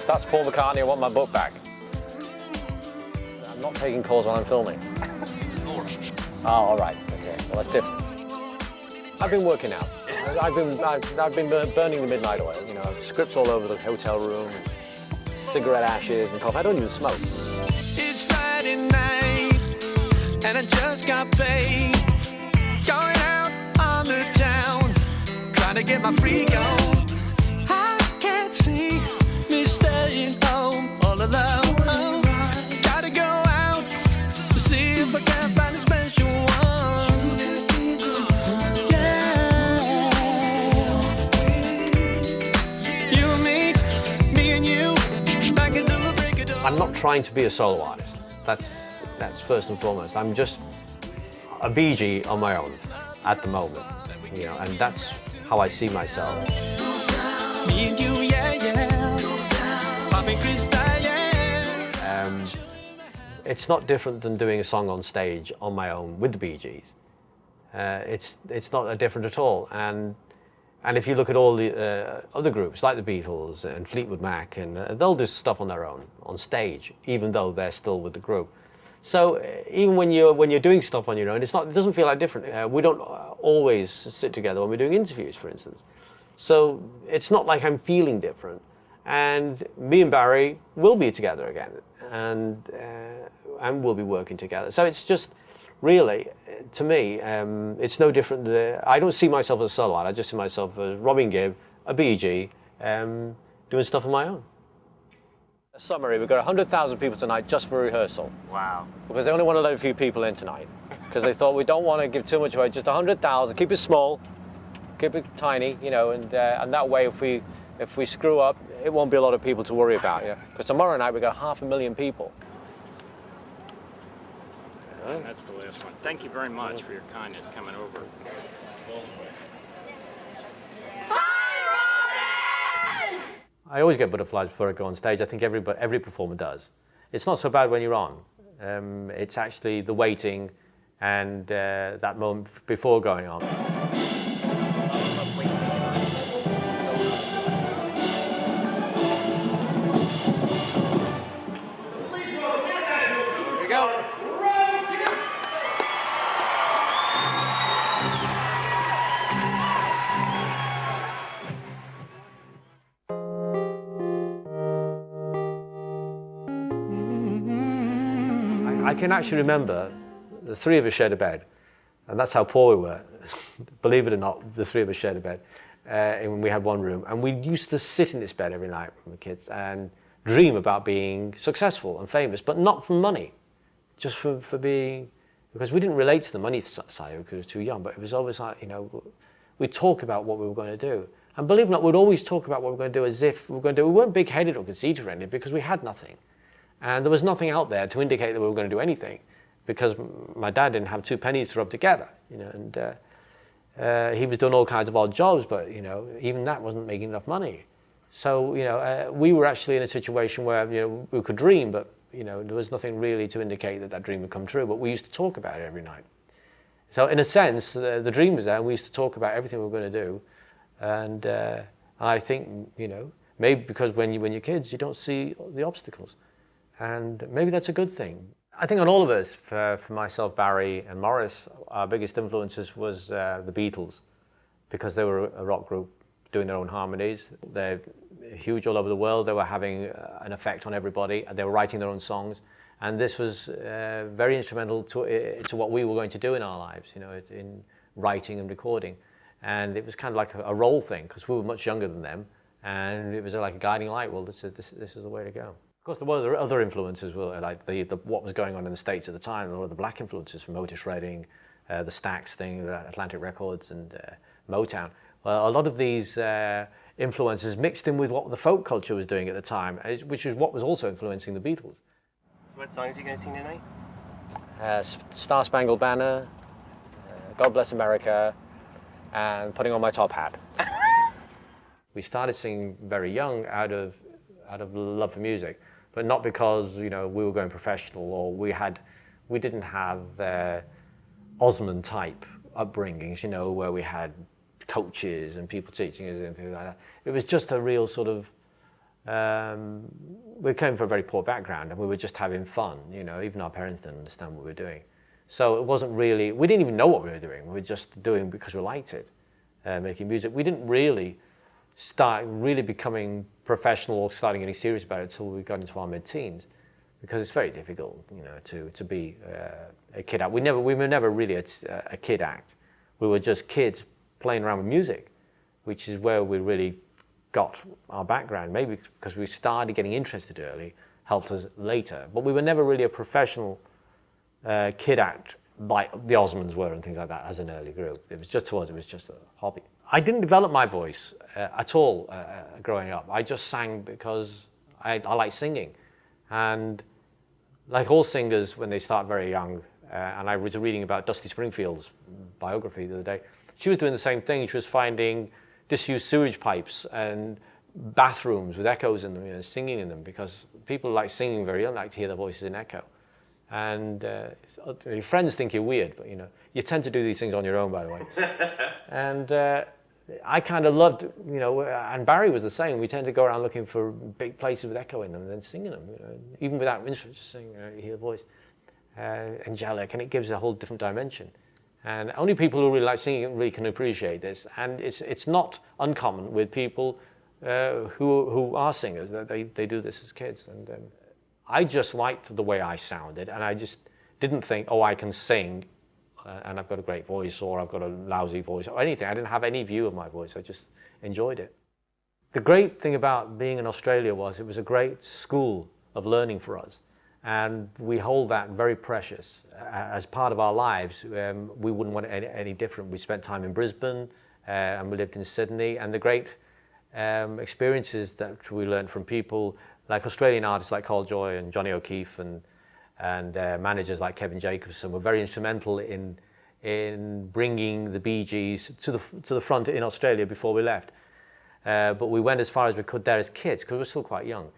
That's Paul McCartney, I want my book back. I'm not taking calls while I'm filming. Oh, all right, okay, well that's different. I've been working out. I've been burning the midnight oil, you know, scripts all over the hotel room, cigarette ashes and coffee. I don't even smoke. It's Friday night, and I just got paid. Going out on the town, trying to get my freak on. I can't see me staying home all alone. Gotta go out to see if I can find a special one. Yeah. You and me and you, back until the break of dawn. I'm not trying to be a solo artist. That's first and foremost. I'm just a BG on my own at the moment, you know, and that's how I see myself. Me and you, yeah, yeah. Popping crystal, yeah. It's not different than doing a song on stage on my own with the Bee Gees. It's not different at all. And if you look at all the other groups like the Beatles and Fleetwood Mac, and they'll do stuff on their own on stage, even though they're still with the group. So even when you're doing stuff on your own, it doesn't feel like different. We don't always sit together when we're doing interviews, for instance. So it's not like I'm feeling different. And me and Barry will be together again, and we'll be working together. So it's just really, to me, it's no different. I don't see myself as a solo artist. I just see myself as Robin Gibb, a BG, doing stuff on my own. A summary, we've got 100,000 people tonight just for rehearsal. Wow. Because they only want to let a few people in tonight. Because they thought we don't want to give too much away, just 100,000, keep it small, keep it tiny, you know, and that way if we screw up, it won't be a lot of people to worry about, yeah. Because tomorrow night we've got 500,000 people. That's the last one. Thank you very much for your kindness coming over. I always get butterflies before I go on stage. I think every performer does. It's not so bad when you're on. It's actually the waiting and that moment before going on. Here we go. I can actually remember the three of us shared a bed, and that's how poor we were. Believe it or not, the three of us shared a bed, and we had one room. And we used to sit in this bed every night when we were kids and dream about being successful and famous, but not for money, just for being, because we didn't relate to the money side because we were too young, but it was always like, you know, we'd talk about what we were going to do. And believe it or not, we'd always talk about what we were going to do as if we were going to do, we weren't big-headed or conceited or anything because we had nothing. And there was nothing out there to indicate that we were going to do anything, because my dad didn't have 2 pennies to rub together, you know, and he was doing all kinds of odd jobs, but, you know, even that wasn't making enough money. So, you know, we were actually in a situation where, you know, we could dream, but, you know, there was nothing really to indicate that that dream would come true, but we used to talk about it every night. So in a sense, the dream was there, and we used to talk about everything we were going to do. And I think, you know, maybe because when you're kids, you don't see the obstacles. And maybe that's a good thing. I think on all of us, for myself, Barry and Morris, our biggest influences was the Beatles, because they were a rock group doing their own harmonies. They're huge all over the world. They were having an effect on everybody. They were writing their own songs. And this was very instrumental to what we were going to do in our lives, you know, in writing and recording. And it was kind of like a role thing, because we were much younger than them. And it was like a guiding light. Well, this is the way to go. Of course, there were other influences, like what was going on in the States at the time, or the black influences from Otis Redding, the Stax thing, the Atlantic Records, and Motown. Well, a lot of these influences mixed in with what the folk culture was doing at the time, which is what was also influencing the Beatles. So what songs are you going to sing tonight? Star Spangled Banner, God Bless America, and Putting on My Top Hat. We started singing very young out of love for music. But not because, you know, we were going professional, or we didn't have Osmond type upbringings, you know, where we had coaches and people teaching us and things like that. It was just a real sort of we came from a very poor background and we were just having fun, you know, even our parents didn't understand what we were doing. So it wasn't really, we didn't even know what we were doing. We were just doing because we liked it, making music. We didn't really start really becoming professional or starting getting serious about it until we got into our mid-teens, because it's very difficult, you know, to be a kid act. We were never really a kid act. We were just kids playing around with music, which is where we really got our background. Maybe because we started getting interested early, helped us later. But we were never really a professional kid act like the Osmonds were and things like that as an early group. It was just to us, it was just a hobby. I didn't develop my voice at all growing up. I just sang because I like singing. And like all singers, when they start very young, and I was reading about Dusty Springfield's biography the other day, she was doing the same thing. She was finding disused sewage pipes and bathrooms with echoes in them, you know, singing in them, because people like singing very young, like to hear their voices in echo. And your friends think you're weird, but you know, you tend to do these things on your own, by the way. And I kind of loved, you know, and Barry was the same. We tend to go around looking for big places with echo in them and then singing them, you know, even without instruments, just singing, you hear the voice, angelic, and it gives a whole different dimension. And only people who really like singing really can appreciate this. And it's not uncommon with people who are singers, that they do this as kids. And I just liked the way I sounded, and I just didn't think, oh, I can sing and I've got a great voice, or I've got a lousy voice, or anything. I didn't have any view of my voice. I just enjoyed it. The great thing about being in Australia was it was a great school of learning for us. And we hold that very precious. As part of our lives, we wouldn't want it any different. We spent time in Brisbane, and we lived in Sydney, and the great experiences that we learned from people like Australian artists like Carl Joy and Johnny O'Keefe, and managers like Kevin Jacobson were very instrumental in bringing the Bee Gees to the front in Australia before we left. But we went as far as we could there as kids, because we were still quite young.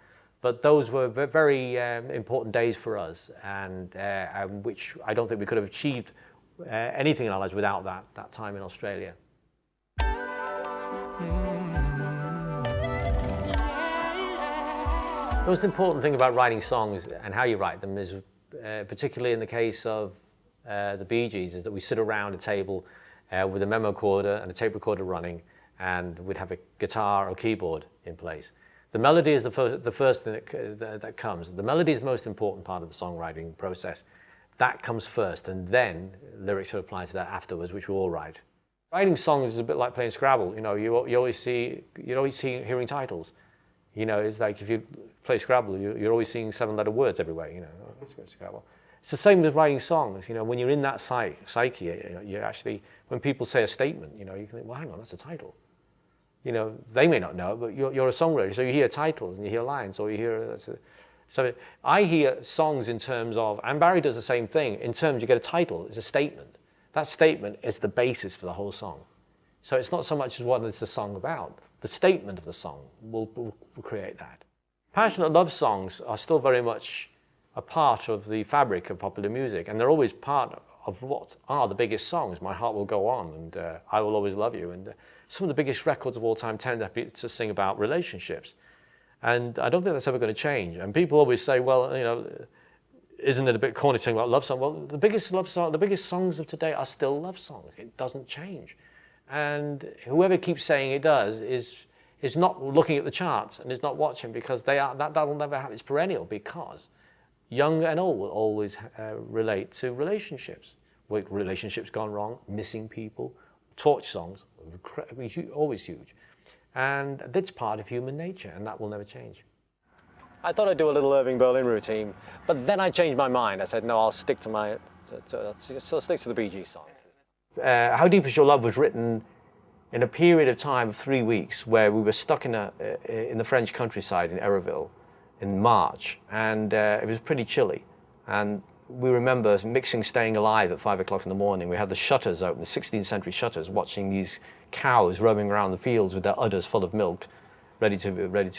But those were very important days for us, and which I don't think we could have achieved anything in our lives without that time in Australia. The most important thing about writing songs and how you write them is, particularly in the case of the Bee Gees, is that we sit around a table with a memo recorder and a tape recorder running, and we'd have a guitar or keyboard in place. The melody is the first thing that comes. The melody is the most important part of the songwriting process. That comes first, and then lyrics will apply to that afterwards, which we all write. Writing songs is a bit like playing Scrabble. You know, you always see hearing titles. You know, it's like if you play Scrabble, you're always seeing 7-letter words everywhere. You know, let's go Scrabble. It's the same with writing songs. You know, when you're in that psyche, you actually, when people say a statement, you know, you can think, well, hang on, that's a title. You know, they may not know, but you're a songwriter, so you hear titles and you hear lines, or you hear. So I hear songs in terms of, and Barry does the same thing. In terms, you get a title, it's a statement. That statement is the basis for the whole song. So it's not so much as what is the song about. The statement of the song will create that. Passionate love songs are still very much a part of the fabric of popular music, and they're always part of what are the biggest songs. My Heart Will Go On, and I Will Always Love You, and some of the biggest records of all time tend to sing about relationships. And I don't think that's ever going to change. And people always say, well, you know, isn't it a bit corny saying about love songs? Well, the biggest songs of today are still love songs. It doesn't change. And whoever keeps saying it does is not looking at the charts and is not watching, because that will never happen. It's perennial, because young and old will always relate to relationships. Relationships gone wrong, missing people, torch songs, always huge. And that's part of human nature, and that will never change. I thought I'd do a little Irving Berlin routine, but then I changed my mind. I said, no, I'll stick to the Bee Gees songs. How Deep Is Your Love was written in a period of time of 3 weeks where we were stuck in the French countryside in Ereville in March, and it was pretty chilly. And we remember mixing Staying Alive at 5 o'clock in the morning. We had the shutters open, the 16th century shutters, watching these cows roaming around the fields with their udders full of milk, ready to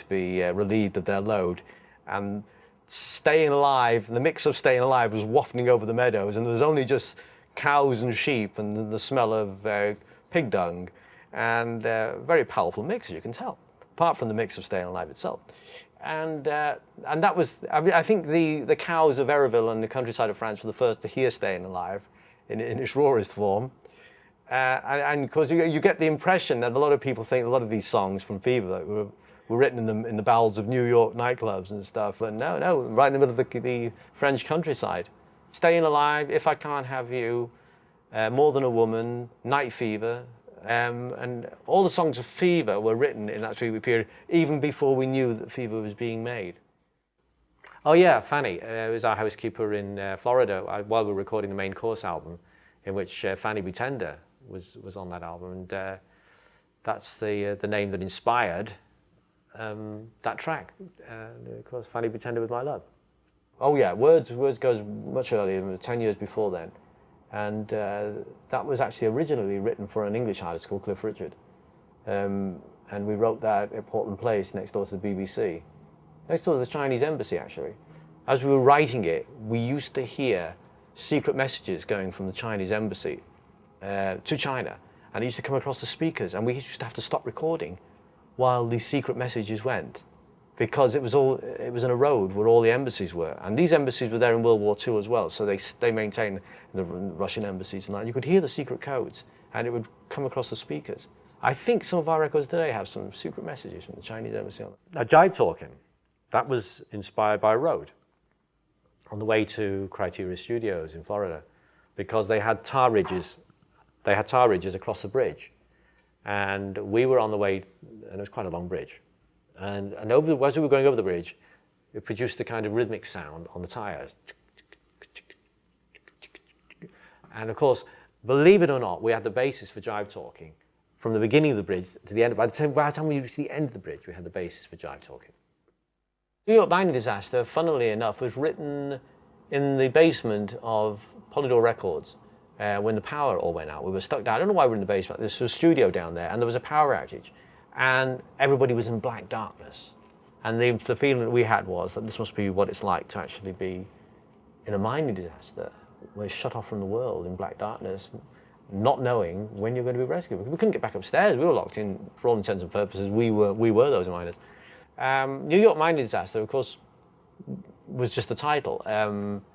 be relieved of their load. And Staying Alive, the mix of Staying Alive was wafting over the meadows, and there was only just cows and sheep and the smell of pig dung, and very powerful mix, as you can tell. apart from the mix of Staying Alive itself. And that was, I think the cows of Eresville and the countryside of France were the first to hear Staying Alive in its rawest form. And of course, you get the impression that a lot of people think a lot of these songs from Fever were written in the bowels of New York nightclubs and stuff. But no, right in the middle of the French countryside. Staying Alive, If I Can't Have You, More Than a Woman, Night Fever, and all the songs of Fever were written in that 3-week period, even before we knew that Fever was being made. Oh yeah, Fanny was our housekeeper in Florida while we were recording the Main Course album, in which Fanny Butender was on that album, and that's the name that inspired that track. Of course, Fanny Butender with My Love. Oh yeah, Words goes much earlier, 10 years before then. And that was actually originally written for an English artist called Cliff Richard. And we wrote that at Portland Place, next door to the BBC. Next door to the Chinese embassy, actually. As we were writing it, we used to hear secret messages going from the Chinese embassy to China. And it used to come across the speakers, and we used to have to stop recording while these secret messages went. Because it was in a road where all the embassies were. And these embassies were there in World War II as well, so they maintained the Russian embassies and that. You could hear the secret codes, and it would come across the speakers. I think some of our records today have some secret messages from the Chinese embassy on it. Now, Jive Talking, that was inspired by a road on the way to Criteria Studios in Florida, because they had tar ridges. They had tar ridges across the bridge, and we were on the way, and it was quite a long bridge. And as we were going over the bridge, it produced a kind of rhythmic sound on the tires. And of course, believe it or not, we had the basis for Jive Talking from the beginning of the bridge to the end. By the time we reached the end of the bridge, we had the basis for Jive Talking. New York Mining Disaster, funnily enough, was written in the basement of Polydor Records when the power all went out. We were stuck down. I don't know why we were in the basement. There's a studio down there, and there was a power outage. And everybody was in black darkness. And the feeling that we had was that this must be what it's like to actually be in a mining disaster. We're shut off from the world in black darkness, not knowing when you're going to be rescued. We couldn't get back upstairs. We were locked in, for all intents and purposes. We were those miners. New York Mining Disaster, of course, was just a title.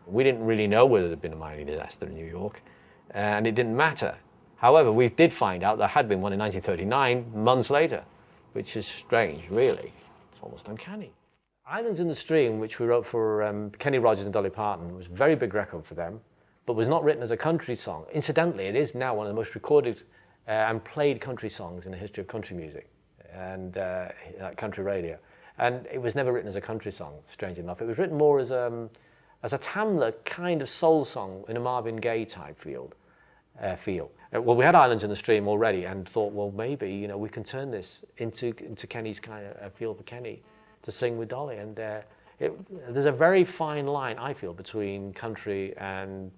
We didn't really know whether there had been a mining disaster in New York, and it didn't matter. However, we did find out there had been one in 1939, months later, which is strange, really. It's almost uncanny. Islands in the Stream, which we wrote for Kenny Rogers and Dolly Parton, was a very big record for them, but was not written as a country song. Incidentally, it is now one of the most recorded and played country songs in the history of country music and country radio. And it was never written as a country song, strange enough. It was written more as a Tamla kind of soul song in a Marvin Gaye type feel. Well, we had Islands in the Stream already, and thought, well, maybe we can turn this into Kenny's kind of feel for Kenny to sing with Dolly. And there's a very fine line, I feel, between country and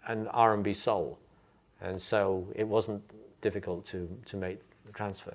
R&B soul, and so it wasn't difficult to make the transfer.